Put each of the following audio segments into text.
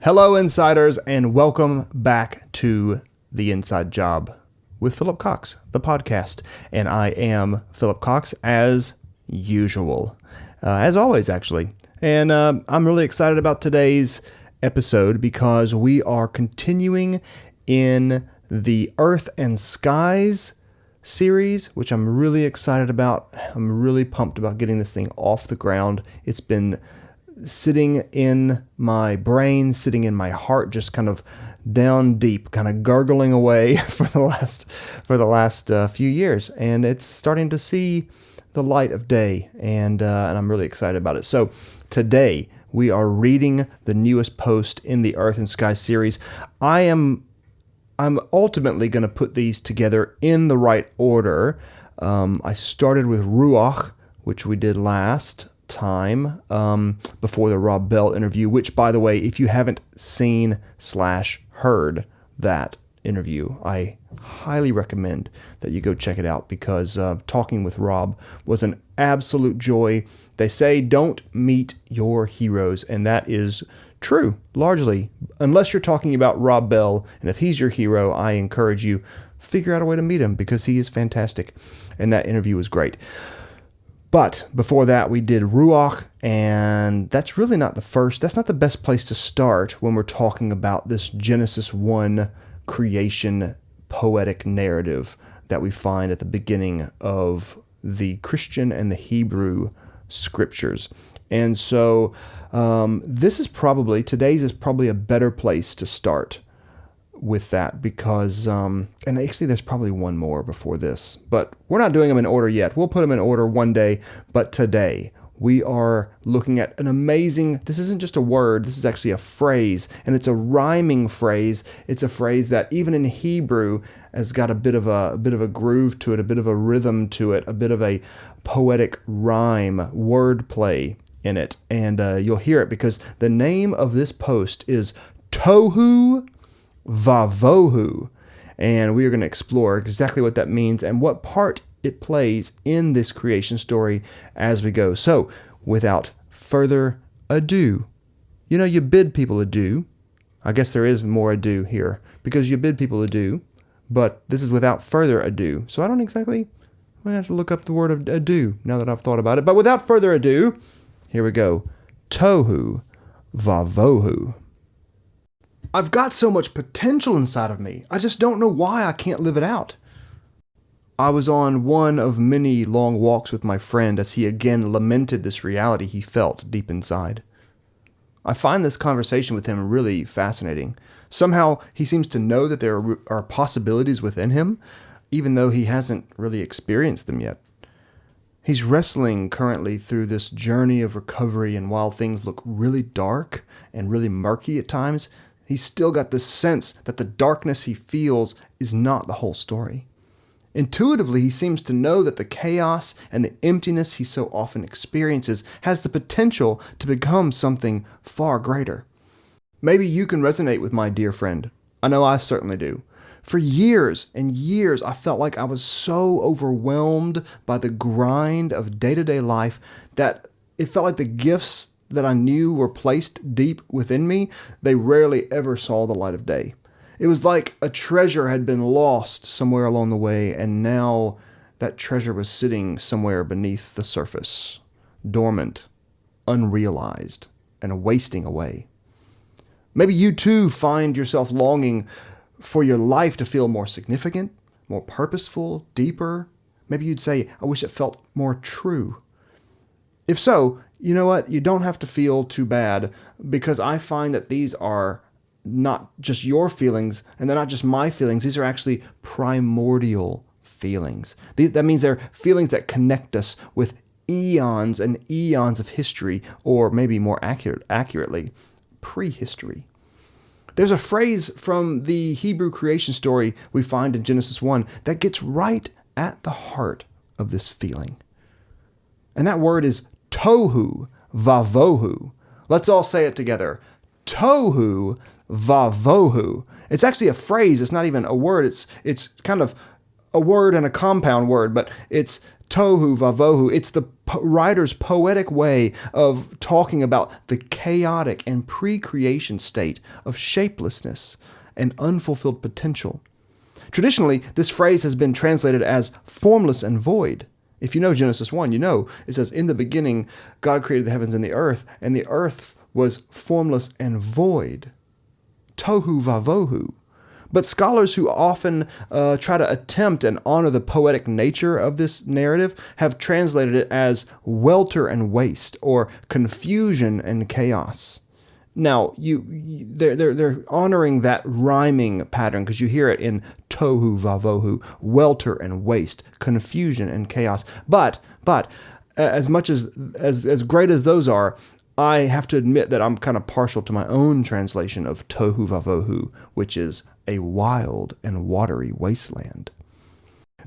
Hello, insiders, and welcome back to The Inside Job with Philip Cox, the podcast. And I am Philip Cox, as usual, as always, actually. And I'm really excited about today's episode because we are continuing in the Earth and Skies series, which I'm really excited about. I'm really pumped about getting this thing off the ground. It's been sitting in my brain, sitting in my heart, just kind of down deep, kind of gurgling away for the last few years, and it's starting to see the light of day, and I'm really excited about it. So today we are reading the newest post in the Earth and Sky series. I'm ultimately going to put these together in the right order. I started with Ruach, which we did last time before the Rob Bell interview, which, by the way, if you haven't seen / heard that interview, I highly recommend that you go check it out because talking with Rob was an absolute joy. They say don't meet your heroes, and that is true, largely, unless you're talking about Rob Bell, and if he's your hero, I encourage you, figure out a way to meet him because he is fantastic, and that interview was great. But before that, we did Ruach, and that's really not that's not the best place to start when we're talking about this Genesis 1 creation poetic narrative that we find at the beginning of the Christian and the Hebrew scriptures. And so today's is probably a better place to start with that because, and actually there's probably one more before this, but we're not doing them in order yet. We'll put them in order one day, but today we are looking at an amazing, this isn't just a word, this is actually a phrase, and it's a rhyming phrase. It's a phrase that even in Hebrew has got a bit of a groove to it, a bit of a rhythm to it, a bit of a poetic rhyme, wordplay in it, and you'll hear it because the name of this post is Tohu, va-vohu, and we are going to explore exactly what that means and what part it plays in this creation story as we go. So, without further ado, you bid people adieu. I guess there is more ado here because you bid people adieu, but this is without further ado. So I'm going to have to look up the word of adieu now that I've thought about it. But without further ado, here we go. Tohu, va-vohu. I've got so much potential inside of me. I just don't know why I can't live it out. I was on one of many long walks with my friend as he again lamented this reality he felt deep inside. I find this conversation with him really fascinating. Somehow he seems to know that there are possibilities within him, even though he hasn't really experienced them yet. He's wrestling currently through this journey of recovery, and while things look really dark and really murky at times, he's still got this sense that the darkness he feels is not the whole story. Intuitively, he seems to know that the chaos and the emptiness he so often experiences has the potential to become something far greater. Maybe you can resonate with my dear friend. I know I certainly do. For years and years, I felt like I was so overwhelmed by the grind of day-to-day life that it felt like the gifts that I knew were placed deep within me, they rarely ever saw the light of day. It was like a treasure had been lost somewhere along the way, and now that treasure was sitting somewhere beneath the surface, dormant, unrealized, and wasting away. Maybe you too find yourself longing for your life to feel more significant, more purposeful, deeper. Maybe you'd say, I wish it felt more true. If so, you know what? You don't have to feel too bad because I find that these are not just your feelings and they're not just my feelings. These are actually primordial feelings. That means they're feelings that connect us with eons and eons of history, or maybe more accurately, prehistory. There's a phrase from the Hebrew creation story we find in Genesis 1 that gets right at the heart of this feeling. And that word is Tohu, va-vohu. Let's all say it together. Tohu, va-vohu. It's actually a phrase. It's not even a word. It's kind of a word and a compound word, but it's Tohu, vaVohu. It's the writer's poetic way of talking about the chaotic and pre-creation state of shapelessness and unfulfilled potential. Traditionally, this phrase has been translated as formless and void. If you know Genesis 1, you know it says, in the beginning, God created the heavens and the earth was formless and void. Tohu, vaVohu. But scholars who often try to attempt and honor the poetic nature of this narrative have translated it as welter and waste, or confusion and chaos. Now, they're honoring that rhyming pattern because you hear it in tohu, vaVohu, welter and waste, confusion and chaos. But as much as great as those are, I have to admit that I'm kind of partial to my own translation of tohu, vaVohu, which is a wild and watery wasteland.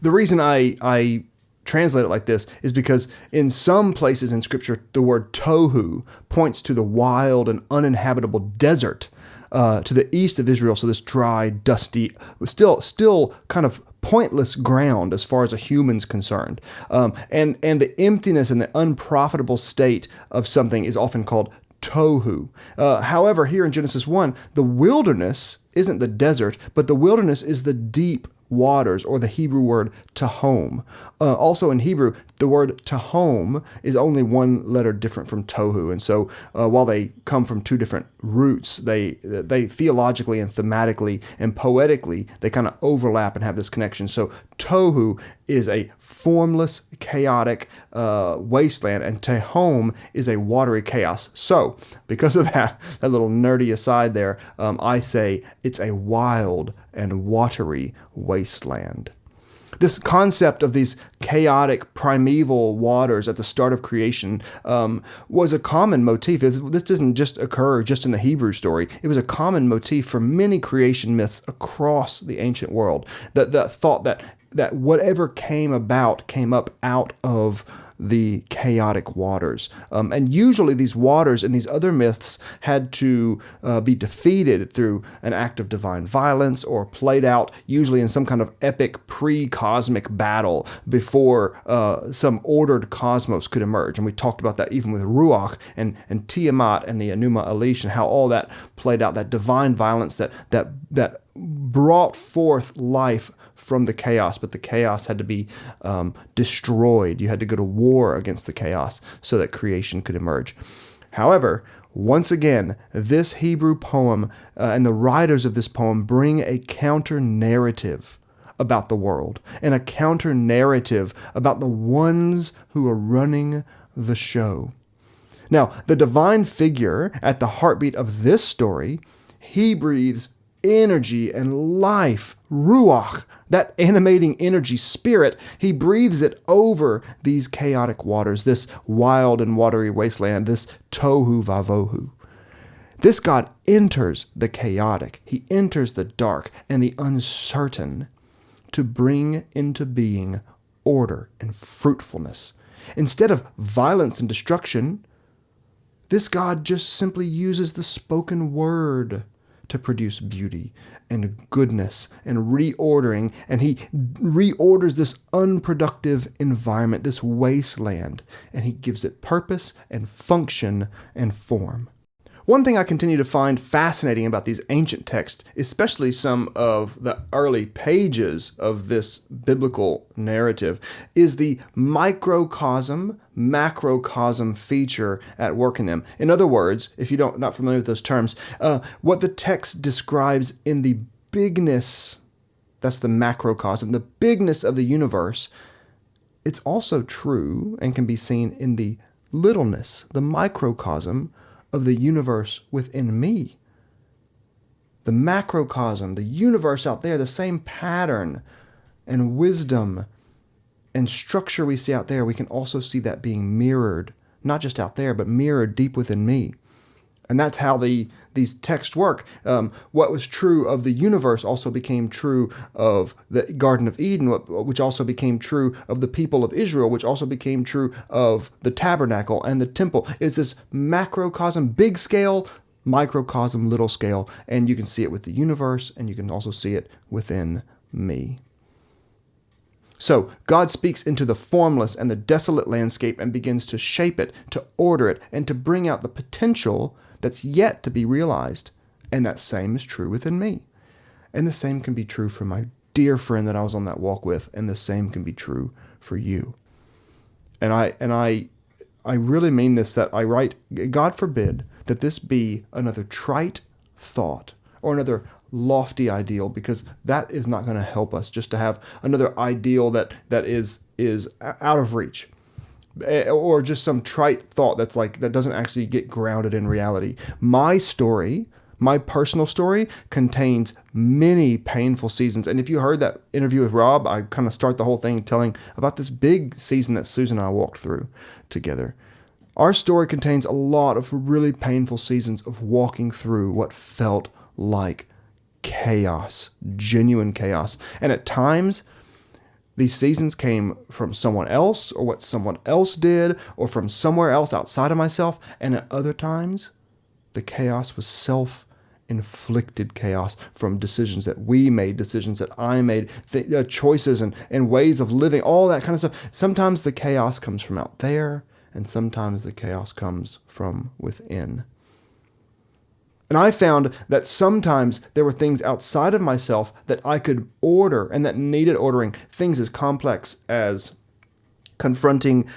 The reason I translate it like this is because in some places in Scripture, the word tohu points to the wild and uninhabitable desert to the east of Israel. So this dry, dusty, still kind of pointless ground as far as a human's concerned. And the emptiness and the unprofitable state of something is often called tohu. However, here in Genesis 1, the wilderness isn't the desert, but the wilderness is the deep waters, or the Hebrew word tahom. Also in Hebrew, the word tahom is only one letter different from tohu. And so while they come from two different roots, they theologically and thematically and poetically, they kind of overlap and have this connection. So tohu is a formless, chaotic wasteland, and tahom is a watery chaos. So because of that little nerdy aside there, I say it's a wild and watery wasteland. This concept of these chaotic primeval waters at the start of creation was a common motif. This doesn't just occur just in the Hebrew story. It was a common motif for many creation myths across the ancient world. That thought that whatever came up out of the chaotic waters. And usually these waters in these other myths had to be defeated through an act of divine violence, or played out usually in some kind of epic pre-cosmic battle before some ordered cosmos could emerge. And we talked about that even with Ruach and Tiamat and the Enuma Elish, and how all that played out, that divine violence that brought forth life from the chaos, but the chaos had to be destroyed. You had to go to war against the chaos so that creation could emerge. However, once again, this Hebrew poem and the writers of this poem bring a counter-narrative about the world, and a counter-narrative about the ones who are running the show. Now, the divine figure at the heartbeat of this story, he breathes energy and life, ruach, that animating energy, spirit. He breathes it over these chaotic waters, this wild and watery wasteland, this tohu vaVohu. This God enters the chaotic. He enters the dark and the uncertain to bring into being order and fruitfulness. Instead of violence and destruction, this God just simply uses the spoken word to produce beauty and goodness and reordering. And he reorders this unproductive environment, this wasteland, and he gives it purpose and function and form. One thing I continue to find fascinating about these ancient texts, especially some of the early pages of this biblical narrative, is the microcosm, macrocosm feature at work in them. In other words, if you're not familiar with those terms, what the text describes in the bigness, that's the macrocosm, the bigness of the universe, it's also true and can be seen in the littleness, the microcosm of the universe within me. The macrocosm, the universe out there, the same pattern and wisdom and structure we see out there, we can also see that being mirrored, not just out there, but mirrored deep within me. And that's how these texts work. What was true of the universe also became true of the Garden of Eden, which also became true of the people of Israel, which also became true of the tabernacle and the temple. It's this macrocosm, big scale, microcosm, little scale. And you can see it with the universe, and you can also see it within me. So God speaks into the formless and the desolate landscape and begins to shape it, to order it, and to bring out the potential that's yet to be realized. And that same is true within me. And the same can be true for my dear friend that I was on that walk with, and the same can be true for you. And I really mean this, that I write, God forbid that this be another trite thought or another lofty ideal, because that is not going to help us, just to have another ideal that is out of reach, or just some trite thought that doesn't actually get grounded in reality. My story, my personal story, contains many painful seasons. And if you heard that interview with Rob, I kind of start the whole thing telling about this big season that Susan and I walked through together. Our story contains a lot of really painful seasons of walking through what felt like chaos, genuine chaos. And at times, these seasons came from someone else, or what someone else did, or from somewhere else outside of myself. And at other times, the chaos was self-inflicted chaos from decisions that we made, decisions that I made, choices and ways of living, all that kind of stuff. Sometimes the chaos comes from out there, and sometimes the chaos comes from within. And I found that sometimes there were things outside of myself that I could order and that needed ordering. Things as complex as confronting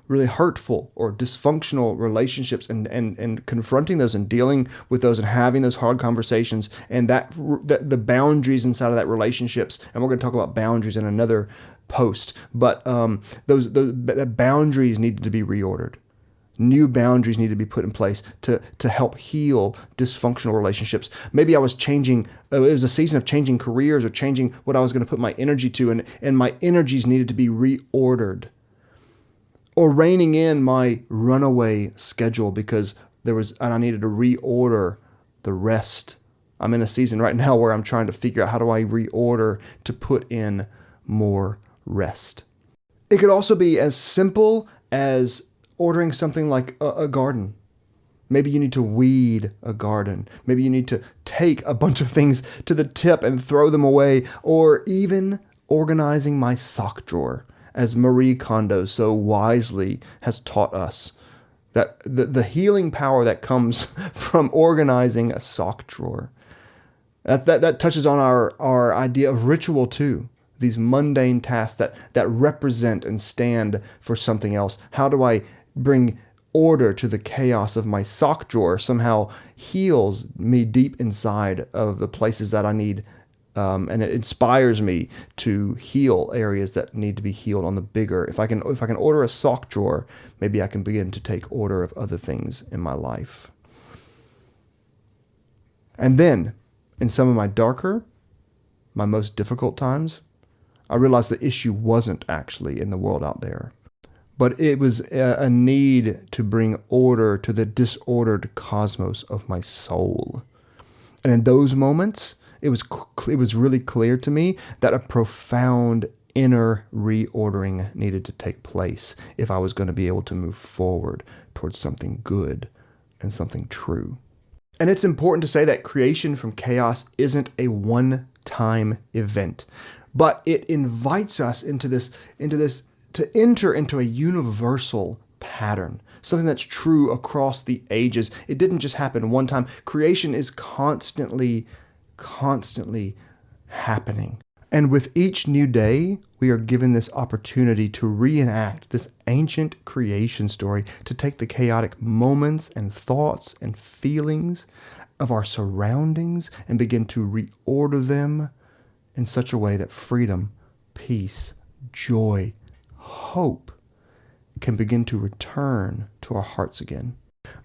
really hurtful or dysfunctional relationships and confronting those and dealing with those and having those hard conversations, and that the boundaries inside of that relationships. And we're going to talk about boundaries in another post, but those boundaries needed to be reordered. New boundaries need to be put in place to help heal dysfunctional relationships. Maybe I was changing, it was a season of changing careers or changing what I was going to put my energy to, and my energies needed to be reordered. Or reining in my runaway schedule because I needed to reorder the rest. I'm in a season right now where I'm trying to figure out how do I reorder to put in more rest. It could also be as simple as ordering something like a garden. Maybe you need to weed a garden. Maybe you need to take a bunch of things to the tip and throw them away. Or even organizing my sock drawer, as Marie Kondo so wisely has taught us. That the healing power that comes from organizing a sock drawer. That touches on our idea of ritual too. These mundane tasks that represent and stand for something else. How do I bring order to the chaos of my sock drawer? Somehow heals me deep inside of the places that I need, and it inspires me to heal areas that need to be healed on the bigger. If I can order a sock drawer, maybe I can begin to take order of other things in my life. And then, in some of my most difficult times, I realized the issue wasn't actually in the world out there, but it was a need to bring order to the disordered cosmos of my soul. And in those moments, it was really clear to me that a profound inner reordering needed to take place if I was going to be able to move forward towards something good and something true. And it's important to say that creation from chaos isn't a one-time event, but it invites us into this to enter into a universal pattern, something that's true across the ages. It didn't just happen one time. Creation is constantly happening. And with each new day, we are given this opportunity to reenact this ancient creation story, to take the chaotic moments and thoughts and feelings of our surroundings and begin to reorder them in such a way that freedom, peace, joy, hope can begin to return to our hearts again.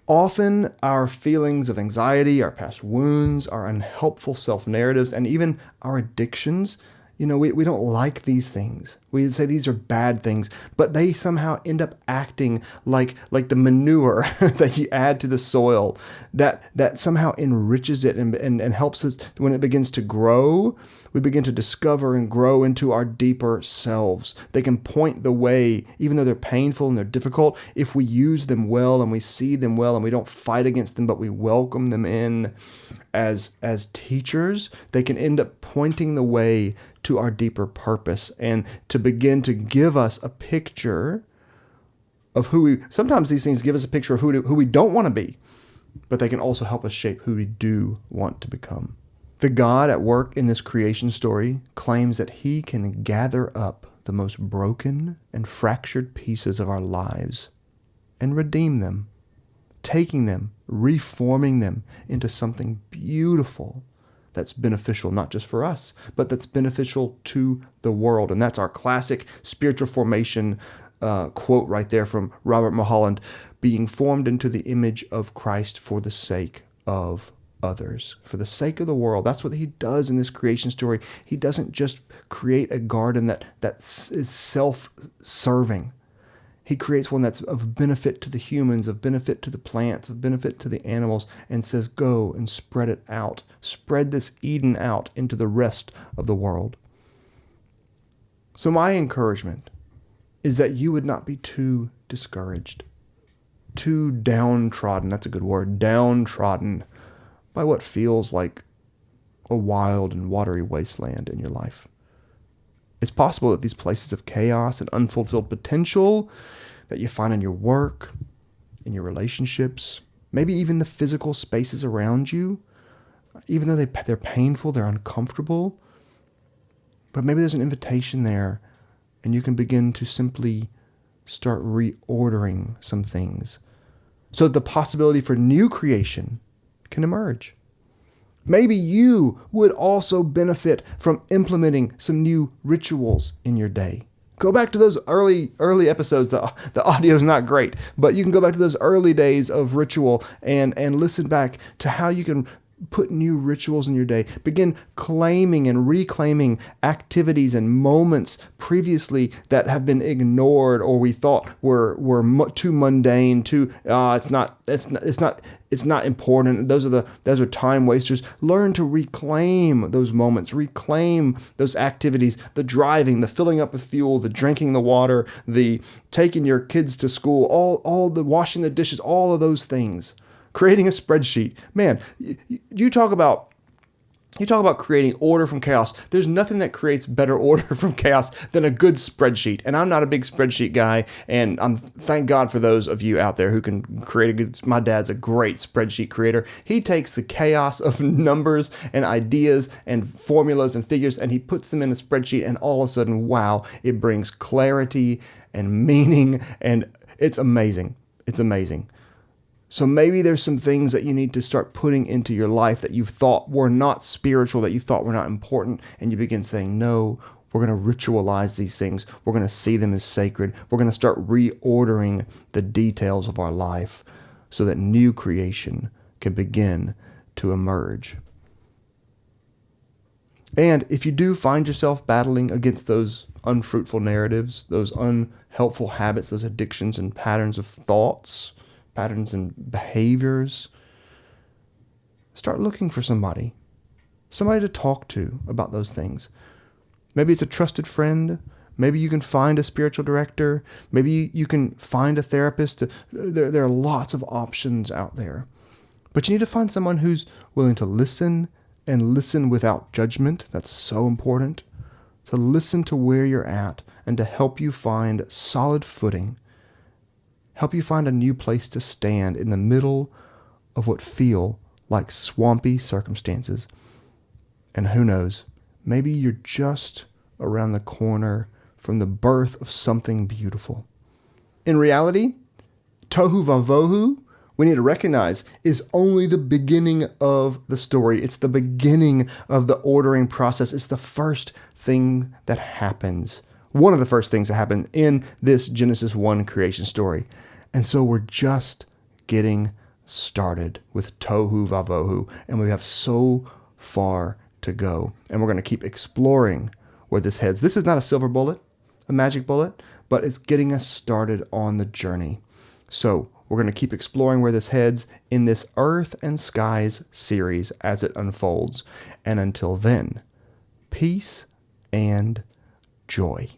Often our feelings of anxiety, our past wounds, our unhelpful self-narratives, and even our addictions, we don't like these things. We say these are bad things, but they somehow end up acting like the manure that you add to the soil that somehow enriches it and helps us. When it begins to grow, we begin to discover and grow into our deeper selves. They can point the way, even though they're painful and they're difficult, if we use them well and we see them well and we don't fight against them, but we welcome them in as teachers. They can end up pointing the way to our deeper purpose and to begin to give us a picture of sometimes these things give us a picture of who we don't want to be, but they can also help us shape who we do want to become. The God at work in this creation story claims that he can gather up the most broken and fractured pieces of our lives and redeem them, taking them, reforming them into something beautiful that's beneficial, not just for us, but that's beneficial to the world. And that's our classic spiritual formation quote right there from Robert Mulholland: being formed into the image of Christ for the sake of others, for the sake of the world. That's what he does in this creation story. He doesn't just create a garden that is self-serving. He creates one that's of benefit to the humans, of benefit to the plants, of benefit to the animals, and says, go and spread it out. Spread this Eden out into the rest of the world. So my encouragement is that you would not be too discouraged, too downtrodden, that's a good word, downtrodden by what feels like a wild and watery wasteland in your life. It's possible that these places of chaos and unfulfilled potential that you find in your work, in your relationships, maybe even the physical spaces around you, even though they're painful, they're uncomfortable, but maybe there's an invitation there, and you can begin to simply start reordering some things so that the possibility for new creation can emerge. Maybe you would also benefit from implementing some new rituals in your day. Go back to those early episodes. The audio is not great, but you can go back to those early days of ritual and listen back to how you can put new rituals in your day. Begin claiming and reclaiming activities and moments previously that have been ignored or we thought were too mundane, it's not important. Those are time wasters. Learn to reclaim those moments, reclaim those activities, the driving, the filling up with fuel, the drinking the water, the taking your kids to school, all the washing the dishes, all of those things. Creating a spreadsheet. Man, you talk about creating order from chaos. There's nothing that creates better order from chaos than a good spreadsheet. And I'm not a big spreadsheet guy, and thank God for those of you out there who can create a good. My dad's a great spreadsheet creator. He takes the chaos of numbers and ideas and formulas and figures, and he puts them in a spreadsheet, and all of a sudden, wow, it brings clarity and meaning, and it's amazing. It's amazing. So maybe there's some things that you need to start putting into your life that you thought were not spiritual, that you thought were not important, and you begin saying, no, we're going to ritualize these things. We're going to see them as sacred. We're going to start reordering the details of our life so that new creation can begin to emerge. And if you do find yourself battling against those unfruitful narratives, those unhelpful habits, those addictions and patterns of thoughts, patterns and behaviors, start looking for somebody to talk to about those things. Maybe it's a trusted friend. Maybe you can find a spiritual director. Maybe you can find a therapist. There are lots of options out there. But you need to find someone who's willing to listen and listen without judgment. That's so important. To listen to where you're at and to help you find solid footing. Help you find a new place to stand in the middle of what feel like swampy circumstances. And who knows, maybe you're just around the corner from the birth of something beautiful. In reality, Tohu vaVohu, we need to recognize, is only the beginning of the story. It's the beginning of the ordering process. It's the first thing that happens. One of the first things that happen in this Genesis 1 creation story. And so we're just getting started with Tohu vaVohu, and we have so far to go. And we're going to keep exploring where this heads. This is not a silver bullet, a magic bullet, but it's getting us started on the journey. So we're going to keep exploring where this heads in this Earth and Skies series as it unfolds. And until then, peace and joy.